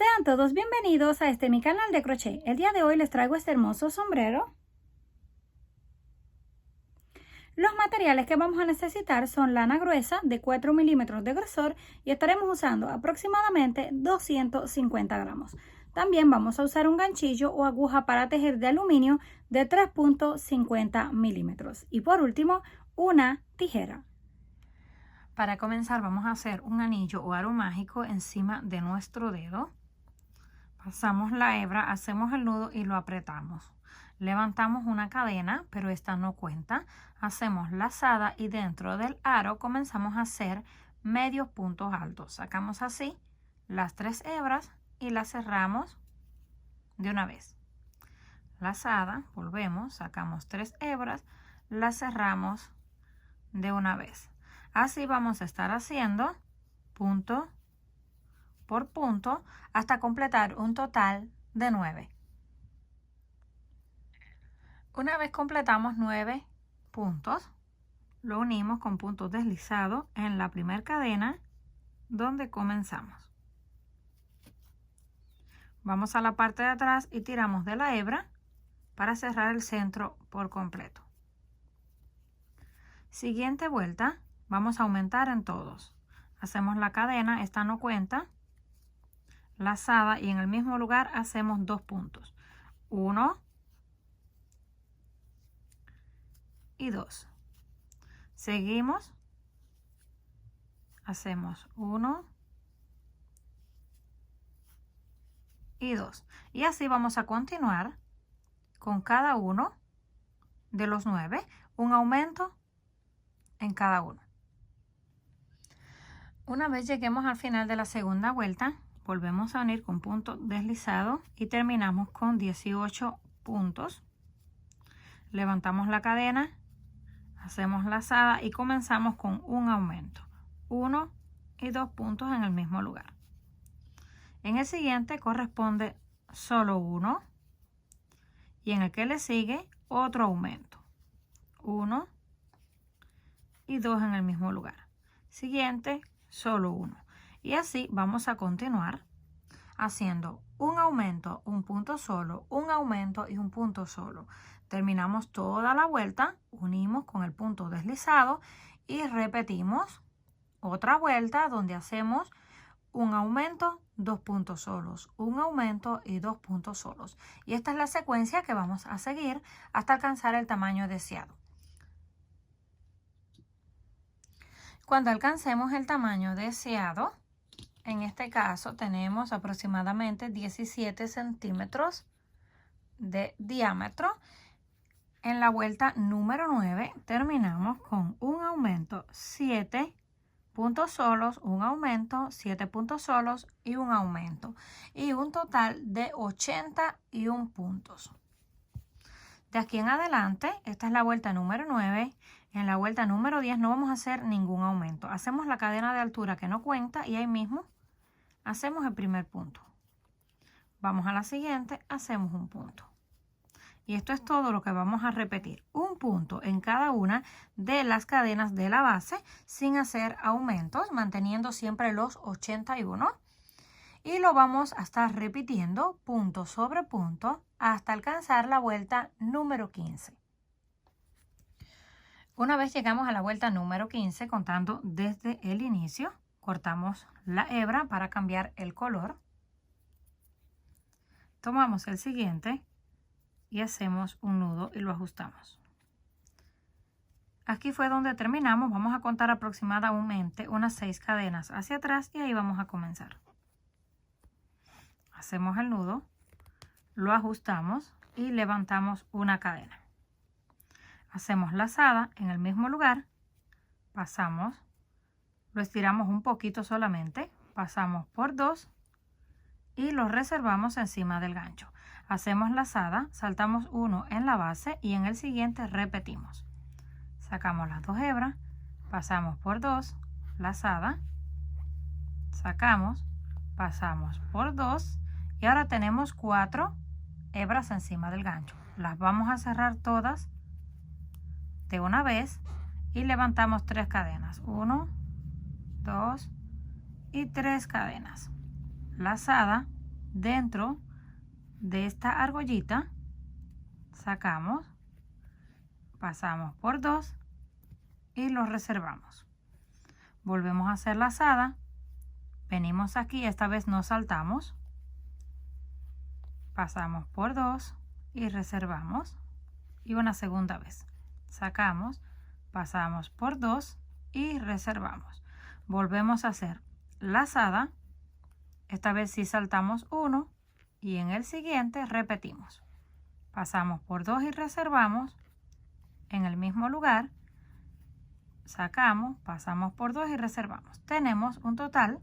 Sean todos bienvenidos a mi canal de crochet. El día de hoy les traigo este hermoso sombrero. Los materiales que vamos a necesitar son lana gruesa de 4 milímetros de grosor y estaremos usando aproximadamente 250 gramos. También vamos a usar un ganchillo o aguja para tejer de aluminio de 3.50 milímetros. Y por último, una tijera. Para comenzar vamos a hacer un anillo o aro mágico encima de nuestro dedo. Pasamos la hebra, hacemos el nudo y lo apretamos. Levantamos una cadena, pero esta no cuenta. Hacemos lazada y dentro del aro comenzamos a hacer medios puntos altos. Sacamos así las 3 hebras y las cerramos de una vez. Lazada, volvemos, sacamos 3 hebras, las cerramos de una vez. Así vamos a estar haciendo punto por punto hasta completar un total de 9. Una vez completamos 9 puntos, lo unimos con puntos deslizados en la primera cadena donde comenzamos. Vamos a la parte de atrás y tiramos de la hebra para cerrar el centro por completo. Siguiente vuelta, vamos a aumentar en todos. Hacemos la cadena, esta no cuenta, lazada y en el mismo lugar hacemos 2 puntos. 1 y 2. Seguimos, hacemos 1 y 2. Y así vamos a continuar con cada uno de los 9, un aumento en cada uno. Una vez lleguemos al final de la segunda vuelta, volvemos a unir con punto deslizado y terminamos con 18 puntos. Levantamos la cadena, hacemos lazada y comenzamos con un aumento. 1 y 2 puntos en el mismo lugar. En el siguiente corresponde solo 1 y en el que le sigue otro aumento. 1 y 2 en el mismo lugar. Siguiente, solo 1. Y así vamos a continuar haciendo un aumento, un punto solo, un aumento y un punto solo. Terminamos toda la vuelta, unimos con el punto deslizado y repetimos otra vuelta donde hacemos un aumento, 2 puntos solos, un aumento y 2 puntos solos. Y esta es la secuencia que vamos a seguir hasta alcanzar el tamaño deseado. Cuando alcancemos el tamaño deseado, en este caso tenemos aproximadamente 17 centímetros de diámetro. En la vuelta número 9 terminamos con un aumento, 7 puntos solos, un aumento, 7 puntos solos y un aumento. Y un total de 81 puntos. De aquí en adelante, esta es la vuelta número 9. En la vuelta número 10 no vamos a hacer ningún aumento. Hacemos la cadena de altura que no cuenta y ahí mismo hacemos el primer punto. Vamos a la siguiente, hacemos un punto. Y esto es todo lo que vamos a repetir. Un punto en cada una de las cadenas de la base sin hacer aumentos, manteniendo siempre los 81. Y lo vamos a estar repitiendo punto sobre punto hasta alcanzar la vuelta número 15. Una vez llegamos a la vuelta número 15, contando desde el inicio, cortamos la hebra para cambiar el color. Tomamos el siguiente y hacemos un nudo y lo ajustamos. Aquí fue donde terminamos. Vamos a contar aproximadamente unas 6 cadenas hacia atrás y ahí vamos a comenzar. Hacemos el nudo, lo ajustamos y levantamos una cadena. Hacemos lazada en el mismo lugar, pasamos, lo estiramos un poquito solamente, pasamos por 2 y lo reservamos encima del gancho. Hacemos lazada, saltamos uno en la base y en el siguiente repetimos. Sacamos las 2 hebras, pasamos por 2, lazada, sacamos, pasamos por 2 y ahora tenemos 4 hebras encima del gancho. Las vamos a cerrar todas de una vez y levantamos 3 cadenas. 1, 2 y 3 cadenas. Lazada, dentro de esta argollita, sacamos, pasamos por 2 y lo reservamos. Volvemos a hacer lazada, venimos aquí, esta vez no saltamos, pasamos por 2 y reservamos, y una segunda vez sacamos, pasamos por 2 y reservamos. Volvemos a hacer lazada, esta vez sí saltamos 1 y en el siguiente repetimos, pasamos por 2 y reservamos en el mismo lugar, sacamos, pasamos por 2 y reservamos. Tenemos un total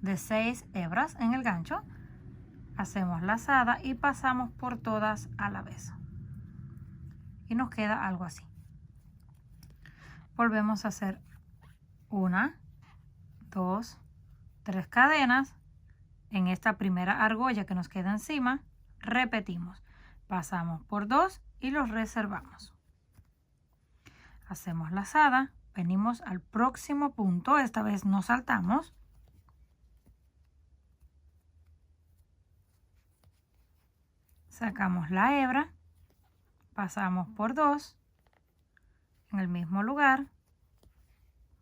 de 6 hebras en el gancho. Hacemos lazada y pasamos por todas a la vez y nos queda algo así. Volvemos a hacer 1, 2, 3 cadenas en esta primera argolla que nos queda encima, repetimos, pasamos por 2 y los reservamos. Hacemos lazada, venimos al próximo punto, esta vez no saltamos, sacamos la hebra, pasamos por 2 en el mismo lugar,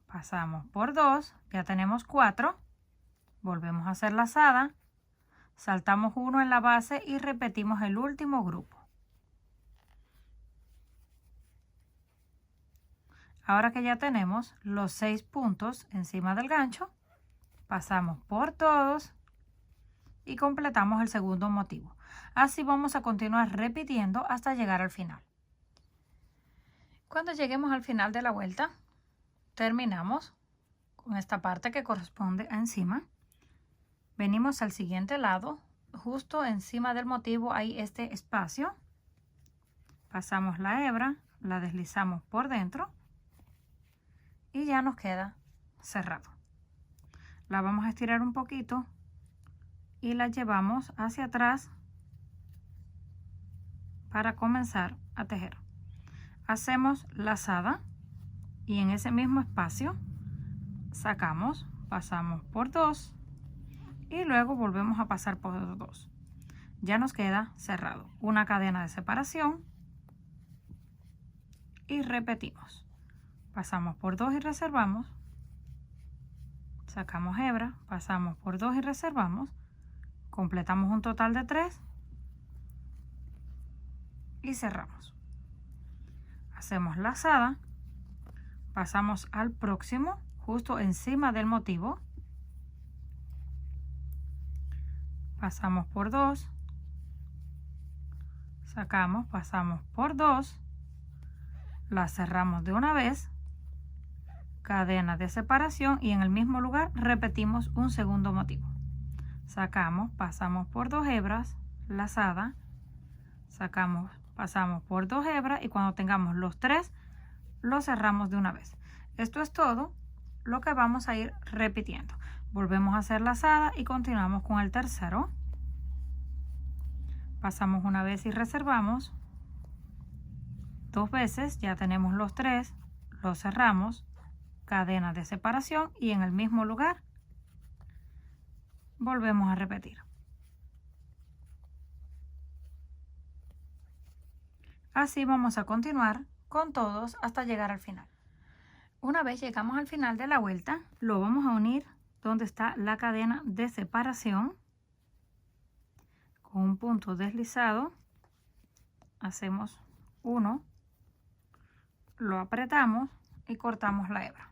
pasamos por 2, ya tenemos 4, volvemos a hacer lazada, saltamos 1 en la base y repetimos el último grupo. Ahora que ya tenemos los 6 puntos encima del gancho, pasamos por todos y completamos el segundo motivo. Así vamos a continuar repitiendo hasta llegar al final. Cuando lleguemos al final de la vuelta, terminamos con esta parte que corresponde a encima. Venimos al siguiente lado, justo encima del motivo hay este espacio. Pasamos la hebra, la deslizamos por dentro y ya nos queda cerrado. La vamos a estirar un poquito y la llevamos hacia atrás para comenzar a tejer. Hacemos lazada y en ese mismo espacio sacamos, pasamos por 2 y luego volvemos a pasar por 2. Ya nos queda cerrado. Una cadena de separación y repetimos. Pasamos por 2 y reservamos, sacamos hebra, pasamos por 2 y reservamos, completamos un total de 3 y cerramos. Hacemos lazada, pasamos al próximo, justo encima del motivo, pasamos por 2, sacamos, pasamos por 2, la cerramos de una vez, cadena de separación y en el mismo lugar repetimos un segundo motivo. Sacamos, pasamos por 2 hebras, lazada, sacamos, pasamos por 2 hebras y cuando tengamos los 3 lo cerramos de una vez. Esto es todo lo que vamos a ir repitiendo. Volvemos a hacer lazada y continuamos con el tercero. Pasamos una vez y reservamos 2 veces, ya tenemos los 3, lo cerramos, cadena de separación y en el mismo lugar volvemos a repetir. Así vamos a continuar con todos hasta llegar al final. Una vez llegamos al final de la vuelta, lo vamos a unir donde está la cadena de separación con un punto deslizado. Hacemos uno, lo apretamos y cortamos la hebra.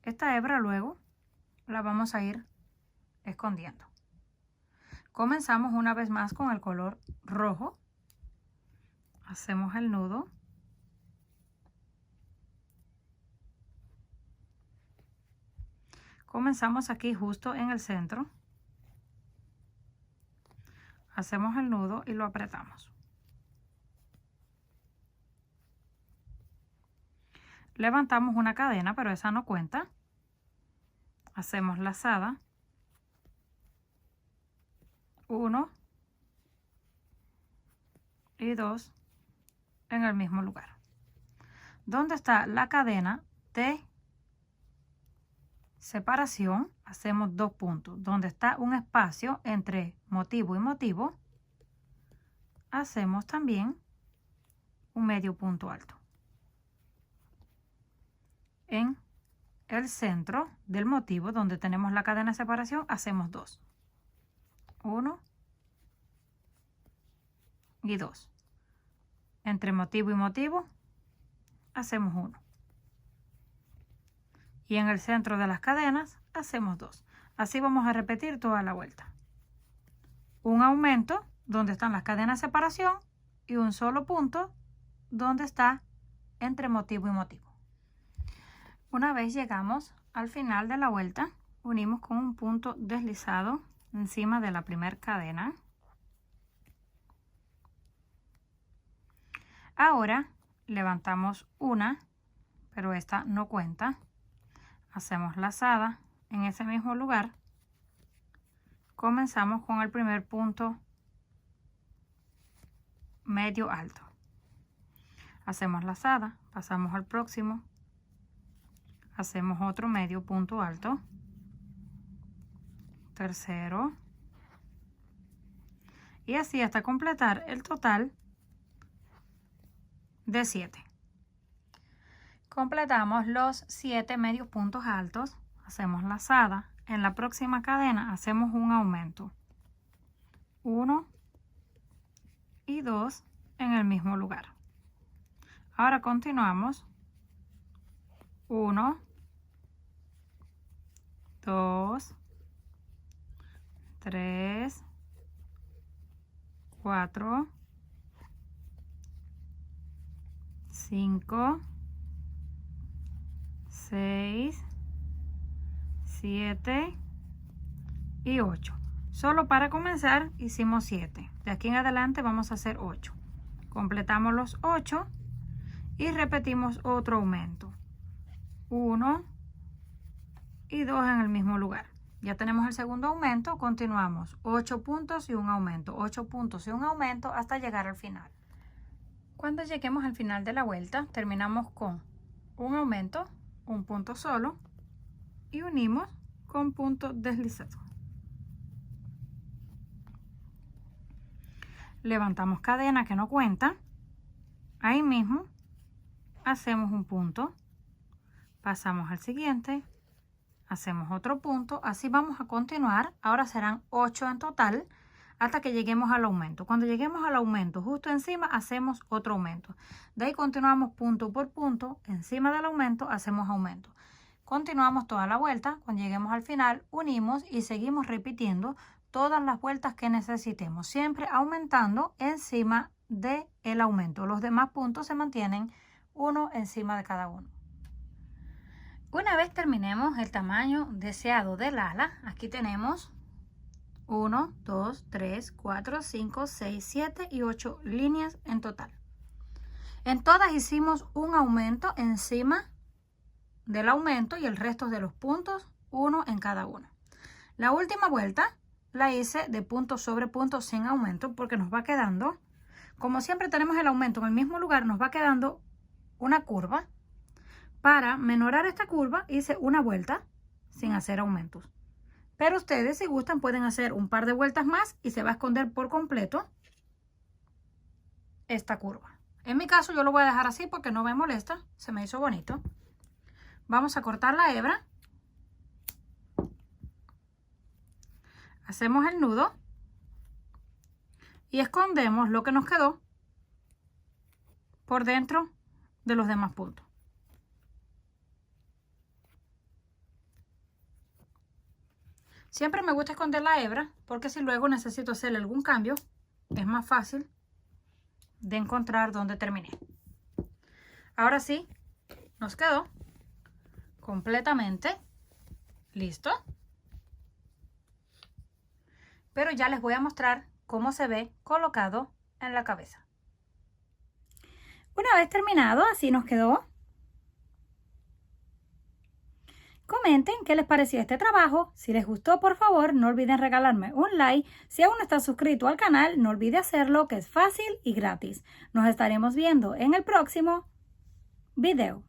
Esta hebra luego la vamos a ir escondiendo. Comenzamos una vez más con el color rojo. Hacemos el nudo. Comenzamos aquí justo en el centro. Hacemos el nudo y lo apretamos. Levantamos una cadena, pero esa no cuenta. Hacemos lazada. 1 y 2 en el mismo lugar. ¿Dónde está la cadena de separación, hacemos 2 puntos. Donde está un espacio entre motivo y motivo, hacemos también un medio punto alto. En el centro del motivo, donde tenemos la cadena de separación, hacemos 2. 1 y 2. Entre motivo y motivo, hacemos 1. Y en el centro de las cadenas, hacemos 2. Así vamos a repetir toda la vuelta. Un aumento donde están las cadenas de separación y un solo punto donde está entre motivo y motivo. Una vez llegamos al final de la vuelta, unimos con un punto deslizado encima de la primera cadena. Ahora levantamos una, pero esta no cuenta. Hacemos lazada en ese mismo lugar. Comenzamos con el primer punto medio alto. Hacemos lazada, pasamos al próximo. Hacemos otro medio punto alto. Tercero. Y así hasta completar el total de 7. Completamos los 7 medios puntos altos. Hacemos lazada. En la próxima cadena hacemos un aumento. 1 y 2 en el mismo lugar. Ahora continuamos. 1, 2, 3, 4, 5, 6, 7 y 8. Solo para comenzar hicimos 7. De aquí en adelante vamos a hacer 8. Completamos los 8 y repetimos otro aumento. 1 y 2 en el mismo lugar. Ya tenemos el segundo aumento. Continuamos 8 puntos y un aumento, 8 puntos y un aumento hasta llegar al final. Cuando lleguemos al final de la vuelta, terminamos con un aumento, un punto solo y unimos con punto deslizado. Levantamos cadena que no cuenta. Ahí mismo hacemos un punto. Pasamos al siguiente, hacemos otro punto, así vamos a continuar. Ahora serán 8 en total hasta que lleguemos al aumento. Cuando lleguemos al aumento, justo encima hacemos otro aumento. De ahí continuamos punto por punto, encima del aumento hacemos aumento. Continuamos toda la vuelta, cuando lleguemos al final unimos y seguimos repitiendo todas las vueltas que necesitemos, siempre aumentando encima del aumento. Los demás puntos se mantienen uno encima de cada uno. Una vez terminemos el tamaño deseado del ala, aquí tenemos 1, 2, 3, 4, 5, 6, 7 y 8 líneas en total. En todas hicimos un aumento encima del aumento y el resto de los puntos, uno en cada una. La última vuelta la hice de punto sobre punto sin aumento porque nos va quedando, como siempre tenemos el aumento en el mismo lugar, nos va quedando una curva. Para menorar esta curva hice una vuelta sin hacer aumentos. Pero ustedes si gustan pueden hacer un par de vueltas más y se va a esconder por completo esta curva. En mi caso yo lo voy a dejar así porque no me molesta, se me hizo bonito. Vamos a cortar la hebra. Hacemos el nudo y escondemos lo que nos quedó por dentro de los demás puntos. Siempre me gusta esconder la hebra porque si luego necesito hacerle algún cambio, es más fácil de encontrar dónde terminé. Ahora sí, nos quedó completamente listo. Pero ya les voy a mostrar cómo se ve colocado en la cabeza. Una vez terminado, así nos quedó. Comenten qué les pareció este trabajo. Si les gustó, por favor, no olviden regalarme un like. Si aún no estás suscrito al canal, no olvide hacerlo, que es fácil y gratis. Nos estaremos viendo en el próximo video.